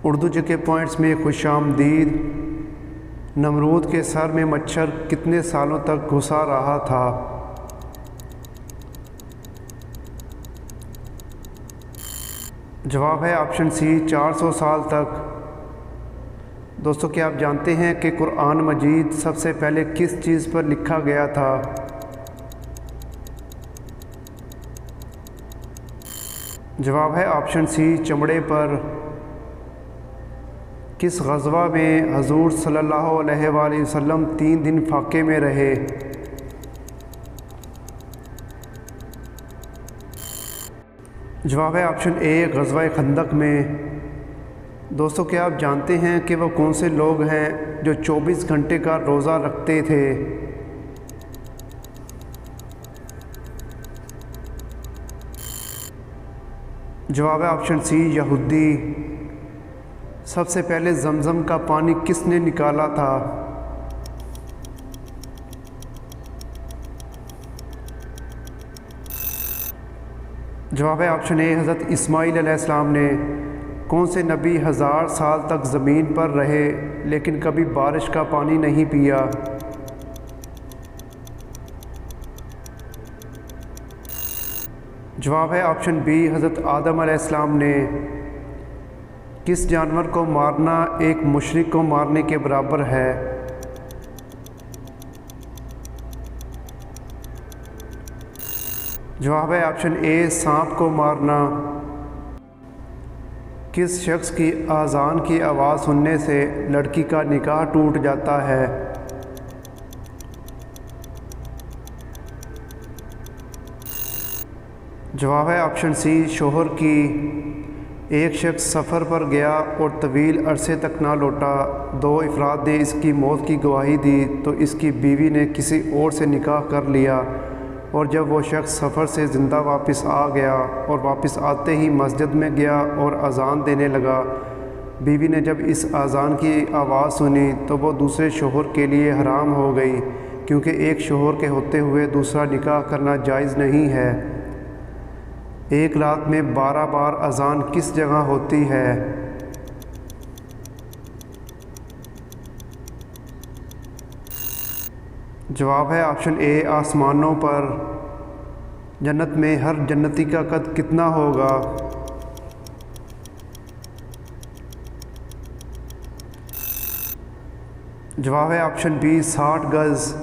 उर्दू के पॉइंट्स में खुशामदीद। नमरूद के सर में मच्छर कितने सालों तक घुसा रहा था? जवाब है ऑप्शन सी 400 साल तक। दोस्तों, क्या आप जानते हैं कि कुरान मजीद सबसे पहले किस चीज़ पर लिखा गया था? जवाब है ऑप्शन सी चमड़े पर। किस ग़ज़वा में हजूर सल्लल्लाहु अलैहि वसल्लम 3 दिन फाके में रहे? जवाब है ऑप्शन ए ग़ज़वा खंदक में। दोस्तों, क्या आप जानते हैं कि वो कौन से लोग हैं जो 24 घंटे का रोज़ा रखते थे? जवाब है ऑप्शन सी यहूदी। सबसे पहले जमज़म का पानी किसने निकाला था? जवाब है ऑप्शन ए हज़रत इस्माईल अलैहिस्सलाम ने। कौन से नबी 1000 साल तक ज़मीन पर रहे लेकिन कभी बारिश का पानी नहीं पिया? जवाब है ऑप्शन बी हज़रत आदम अलैहिस्सलाम ने। किस जानवर को मारना एक मुशरिक को मारने के बराबर है? जवाब है ऑप्शन ए सांप को मारना। किस शख्स की आज़ान की आवाज़ सुनने से लड़की का निकाह टूट जाता है? जवाब है ऑप्शन सी शोहर की। एक शख्स सफ़र पर गया और तवील अरसे तक ना लौटा। 2 अफराद ने इसकी मौत की गवाही दी तो इसकी बीवी ने किसी और से निकाह कर लिया और जब वो शख्स सफ़र से ज़िंदा वापस आ गया और वापस आते ही मस्जिद में गया और अज़ान देने लगा, बीवी ने जब इस अज़ान की आवाज़ सुनी तो वो दूसरे शोहर के लिए हराम हो गई, क्योंकि एक शोहर के होते हुए दूसरा निकाह करना जायज़ नहीं है। एक रात में 12 बार अज़ान किस जगह होती है? जवाब है ऑप्शन ए आसमानों पर। जन्नत में हर जन्नती का कद कितना होगा? जवाब है ऑप्शन बी 60 गज़।